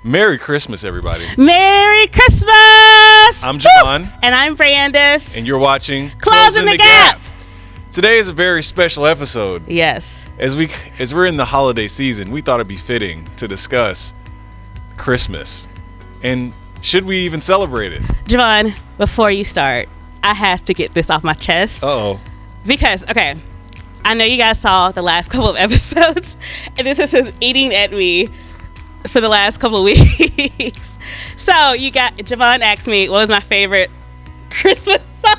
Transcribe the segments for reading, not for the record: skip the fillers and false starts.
Merry Christmas, everybody. Merry Christmas! I'm Jo'Van. And I'm Brandice. And you're watching Closing the Gap. Today is a very special episode. Yes. As we're in the holiday season, we thought it'd be fitting to discuss Christmas. And should we even celebrate it? Jo'Van, before you start, I have to get this off my chest. Uh-oh. Because, okay, I know you guys saw the last couple of episodes, and this is his eating at me for the last couple of weeks. So you got Jo'Van asked me what was my favorite Christmas song.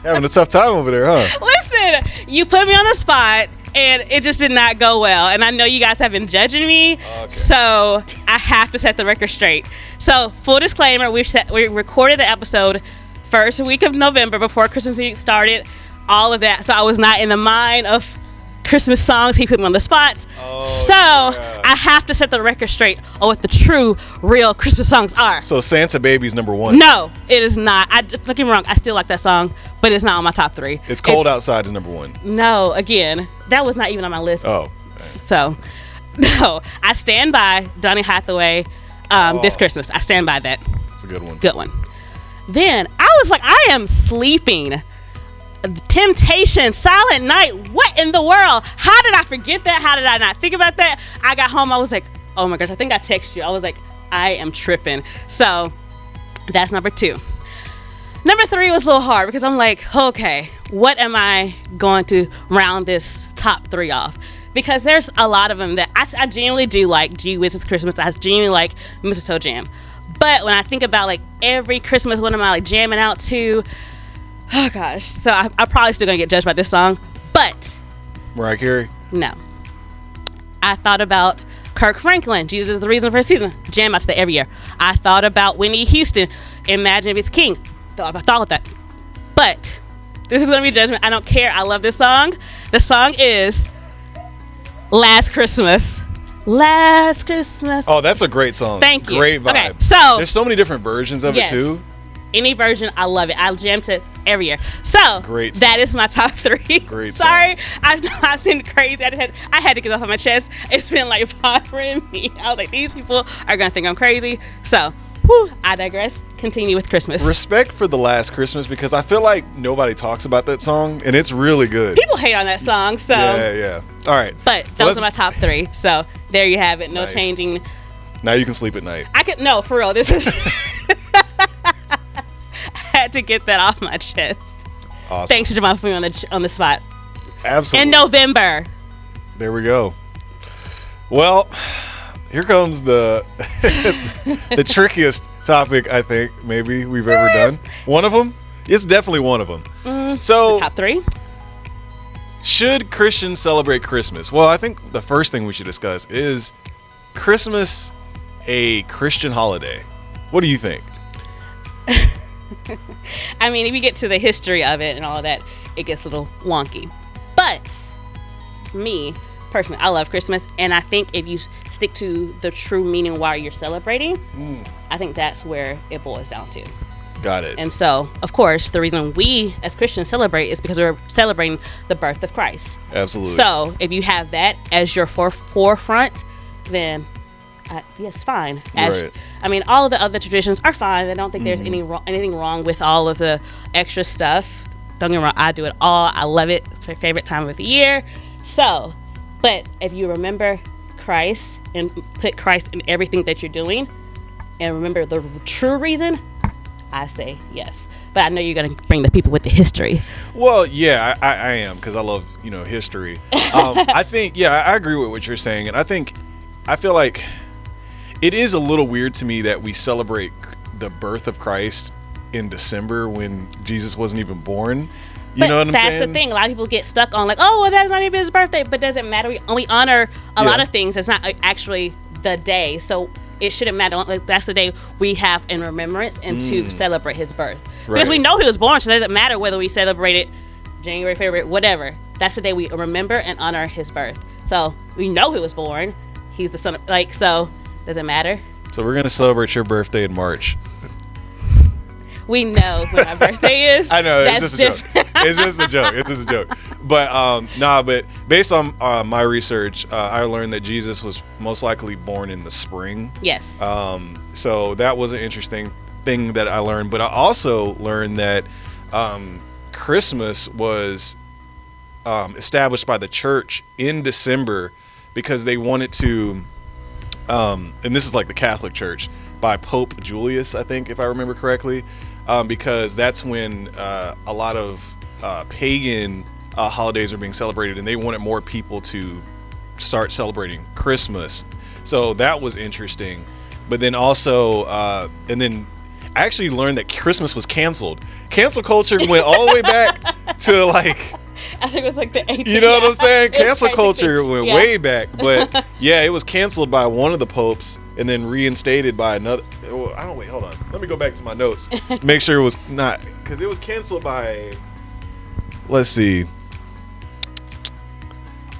Having a tough time over there, huh? Listen, you put me on the spot and it just did not go well. And I know you guys have been judging me, okay. So I have to set the record straight. So full disclaimer, we recorded the episode first week of November before Christmas week started, all of that. So I was not in the mind of Christmas songs. He put me on the spots. Yeah. I have to set the record straight on what the true, real Christmas songs are. So Santa Baby's number one? No, it is not. Don't get me wrong, I still like that song, but it's not on my top three. It's Cold Outside is number one. No, again, that was not even on my list. Oh. So, no, I stand by Donny Hathaway this Christmas. I stand by that. It's a good one. Good one. Then I was like, I am sleeping. Temptation, Silent Night. What in the world? How did I forget that? How did I not think about that? I got home, I was like, oh my gosh, I think I texted you. I was like, I am tripping. So that's number 2. Number 3 was a little hard because I'm like, okay, what am I going to round this top 3 off? Because there's a lot of them that I genuinely do like. Gee Whiz, It's Christmas. I genuinely like Mistletoe Jam. But when I think about like every Christmas, what am I like jamming out to? Oh gosh, so I'm probably still gonna get judged by this song, but Mariah Carey? No. I thought about Kirk Franklin, Jesus is the Reason for a Season, jam out to that every year. I thought about Whitney Houston, Imagine If It's King, thought about that. But this is gonna be judgment. I don't care. I love this song. The song is Last Christmas. Last Christmas. Oh, that's a great song. Thank you. Great vibe. Okay, so there's so many different versions of it too. Any version, I love it. I jam to every year. So great song. That is my top 3. Great Sorry, I seem crazy. I had to get off of my chest. It's been like bothering me. I was like, these people are gonna think I'm crazy. So, I digress. Continue with Christmas. Respect for The Last Christmas because I feel like nobody talks about that song and it's really good. People hate on that song, so yeah. All right, but those are my top 3. So there you have it. No nice. Changing. Now you can sleep at night. No, for real. This is. Had to get that off my chest. Awesome. Thanks, Jo'Van, for me on the spot. Absolutely. In November. There we go. Well, here comes the the trickiest topic I think maybe we've ever done. One of them. It's definitely one of them. So the top 3. Should Christians celebrate Christmas? Well, I think the first thing we should discuss is Christmas a Christian holiday. What do you think? I mean, if you get to the history of it and all of that, it gets a little wonky. But me, personally, I love Christmas. And I think if you stick to the true meaning why you're celebrating, I think that's where it boils down to. Got it. And so, of course, the reason we as Christians celebrate is because we're celebrating the birth of Christ. Absolutely. So if you have that as your forefront, then yes, fine. Right. I mean, all of the other traditions are fine. I don't think there's anything wrong with all of the extra stuff. Don't get me wrong, I do it all. I love it. It's my favorite time of the year. So, but if you remember Christ and put Christ in everything that you're doing and remember the true reason, I say yes. But I know you're going to bring the people with the history. Well, yeah, I am because I love, history. I think, I agree with what you're saying. And I feel like it is a little weird to me that we celebrate the birth of Christ in December when Jesus wasn't even born. You know what I'm saying? That's the thing. A lot of people get stuck on like, oh, well, that's not even his birthday. But doesn't matter. We honor a lot of things. It's not actually the day. So it shouldn't matter. Like, that's the day we have in remembrance and to celebrate his birth. Right. Because we know he was born. So it doesn't matter whether we celebrate it January, February, whatever. That's the day we remember and honor his birth. So we know he was born. He's the son of, so does it matter? So we're going to celebrate your birthday in March. We know when my birthday is. I know. That's It's just different. a joke. It's just a joke. It's just a joke. But but based on my research, I learned that Jesus was most likely born in the spring. Yes. So that was an interesting thing that I learned. But I also learned that Christmas was established by the church in December because they wanted to, and this is like the Catholic Church, by Pope Julius, I think, if I remember correctly, because that's when a lot of pagan holidays are being celebrated, and they wanted more people to start celebrating Christmas. So that was interesting. But then also, and then I actually learned that Christmas was canceled. Cancel culture went all the way back to like, I think it was like the 18th. you know what I'm saying? Cancel culture went way back. But yeah, it was canceled by one of the popes and then reinstated by another. Wait, hold on. Let me go back to my notes. Make sure it was not, because it was canceled by, let's see.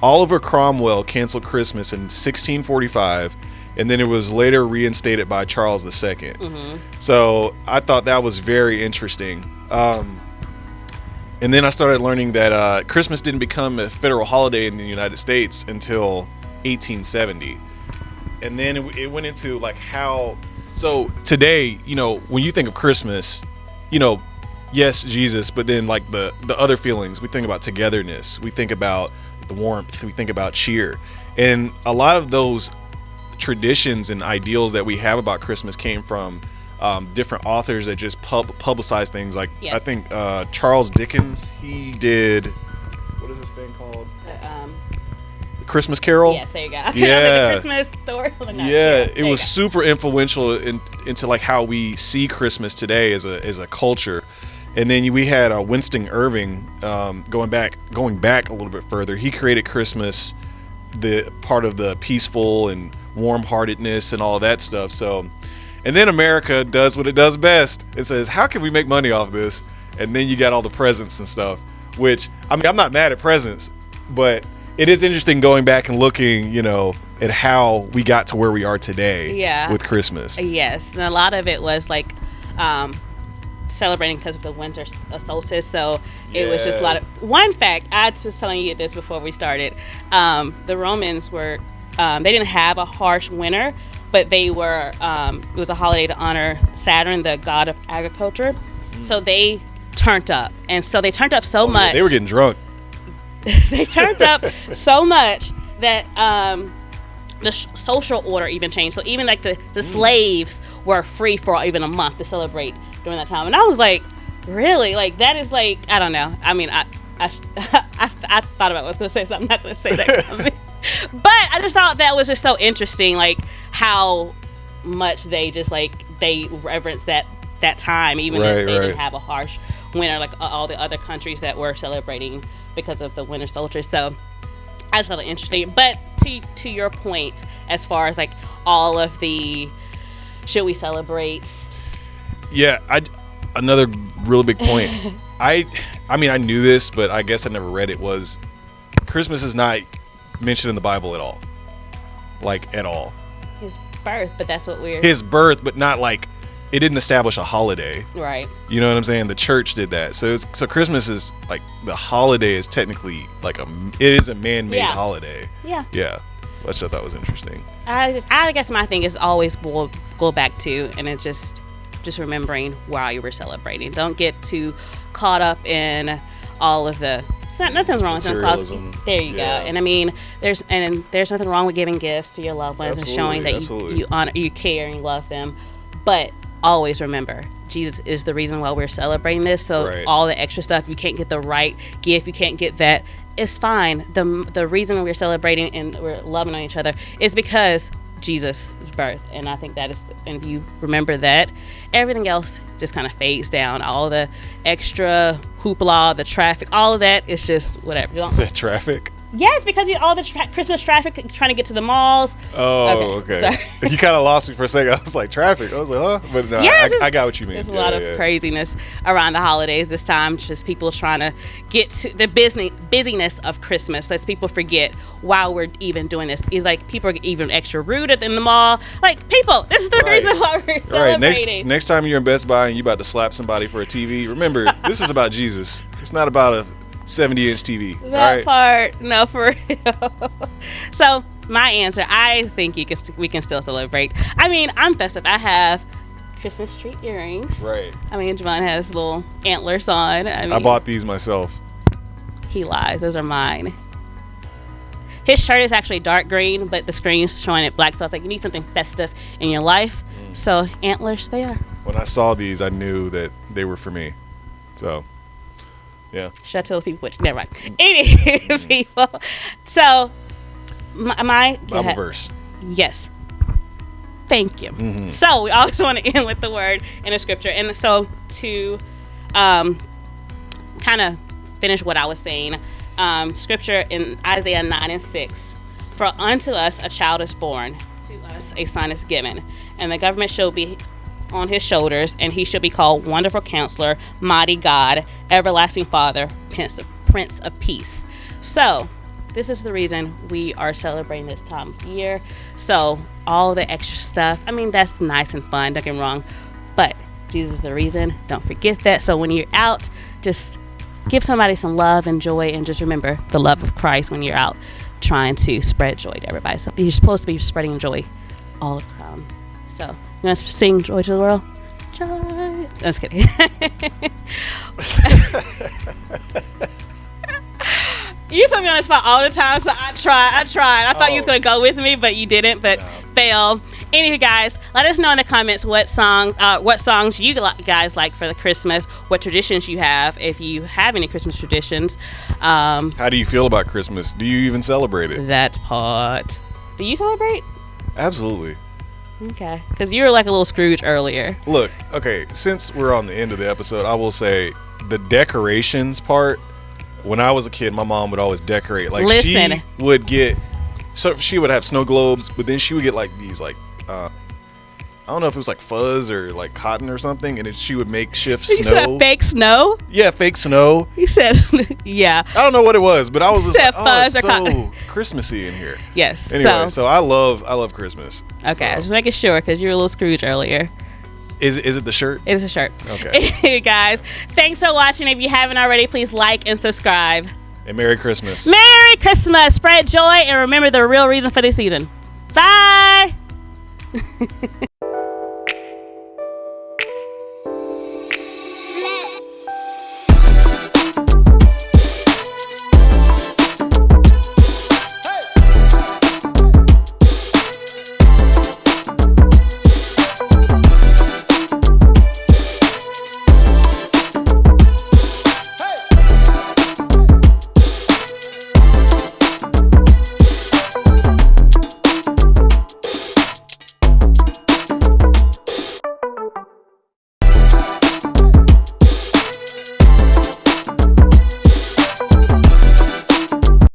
Oliver Cromwell canceled Christmas in 1645, and then it was later reinstated by Charles II. Mm-hmm. So I thought that was very interesting. And then I started learning that Christmas didn't become a federal holiday in the United States until 1870. And then it went into like how, so today, you know, when you think of Christmas, you know, yes, Jesus, but then like the other feelings, we think about togetherness, we think about the warmth, we think about cheer. And a lot of those traditions and ideals that we have about Christmas came from different authors that just publicize things. Like, yes. I think Charles Dickens, he did, what is this thing called? Christmas Carol. Yes, there you go. Yeah. The Christmas story. It was super influential into like how we see Christmas today as a culture. And then we had Winston Irving going back a little bit further. He created Christmas, the part of the peaceful and warm-heartedness and all of that stuff. So, and then America does what it does best. It says, how can we make money off this? And then you got all the presents and stuff, which, I mean, I'm not mad at presents, but it is interesting going back and looking, you know, at how we got to where we are today with Christmas. Yes. And a lot of it was like celebrating because of the winter solstice. So it was just a lot of, one fact, I was just telling you this before we started. The Romans were, they didn't have a harsh winter, but they were, it was a holiday to honor Saturn, the god of agriculture. So they turned up. And so they turned up so much. They were getting drunk. They turned up so much that the social order even changed. So even like the slaves were free for even a month to celebrate during that time. And I was like, really? Like, that is like, I don't know. I mean, I thought about what I was going to say, so I'm not going to say that. But I just thought that was just so interesting, like how much they just like, they reverence that time, even if they didn't have a harsh winter, like all the other countries that were celebrating because of the winter solstice. So I just thought it interesting. But to your point, as far as like all of the, should we celebrate? Yeah, another really big point. I mean, I knew this, but I guess I never read it, was Christmas is not mentioned in the Bible at all. Like, at all. His birth, but that's what we're... His birth, but not like, it didn't establish a holiday. Right. You know what I'm saying? The church did that. So Christmas is like, the holiday is technically like it is a man-made holiday. Yeah. Yeah. Which I thought was interesting. I guess my thing is always go back to, and it's just remembering why you were celebrating. Don't get too caught up in all of the... nothing's wrong with materialism. There you go. And I mean, there's nothing wrong with giving gifts to your loved ones and showing that you honor, you care, and you love them. But always remember, Jesus is the reason why we're celebrating this. So all the extra stuff, you can't get the right gift, you can't get that, it's fine. The reason we're celebrating and we're loving on each other is because Jesus' birth. And I think that is, and if you remember that, everything else just kind of fades down. All the extra hoopla, the traffic, all of that is just whatever. Is that traffic? Yes, because all the Christmas traffic trying to get to the malls. Oh, okay. You kind of lost me for a second. I was like, traffic. I was like, huh? But no, yes, I got what you mean. There's a lot of craziness around the holidays this time. Just people trying to get to the busyness of Christmas. Lest people forget why we're even doing this. It's like people are even extra rude in the mall. Like, people, this is the reason why we're celebrating. Next time you're in Best Buy and you're about to slap somebody for a TV, remember, this is about Jesus. It's not about a 70-inch TV. That part, no, for real. So my answer, I think we can still celebrate. I mean, I'm festive. I have Christmas tree earrings. Right. I mean, Jo'Van has little antlers on. I bought these myself. He lies. Those are mine. His shirt is actually dark green, but the screen's showing it black. So I was like, you need something festive in your life. So antlers, they are. When I saw these, I knew that they were for me. So. Yeah. Should I tell the people which? Never mind. Any people. So, my Bible verse. Yes. Thank you. Mm-hmm. So, we always want to end with the word in a scripture. And so, to kind of finish what I was saying, scripture in Isaiah 9:6. For unto us a child is born, to us a son is given, and the government shall be on his shoulders, and he shall be called Wonderful Counselor, Mighty God, Everlasting Father, Prince of Peace. So this is the reason we are celebrating this time of year. So all the extra stuff, I mean, that's nice and fun, don't get me wrong, but Jesus is the reason. Don't forget that. So when you're out, just give somebody some love and joy, and just remember the love of Christ when you're out trying to spread joy to everybody. So you're supposed to be spreading joy all around. So you want to sing Joy to the World? Joy. No, I'm just kidding. You put me on the spot all the time, so I tried. I thought you was going to go with me, but you didn't, but failed. Anyway, guys, let us know in the comments what songs you guys like for the Christmas, what traditions you have, if you have any Christmas traditions. How do you feel about Christmas? Do you even celebrate it? That part. Do you celebrate? Absolutely. Okay, because you were like a little Scrooge earlier. Look, okay, since we're on the end of the episode, I will say the decorations part. When I was a kid, my mom would always decorate. Like, she would get, so she would have snow globes, but then she would get like these, like, I don't know if it was like fuzz or like cotton or something, and she would make snow. You said fake snow? Yeah, fake snow. You said, yeah. I don't know what it was, but I was just like, fuzz it's or so Christmassy in here. Yes. Anyway, so I love Christmas. Okay, just making sure, because you were a little Scrooge earlier. Is it the shirt? It's a shirt. Okay. Hey guys, thanks for watching. If you haven't already, please like and subscribe. And Merry Christmas. Merry Christmas. Spread joy and remember the real reason for this season. Bye.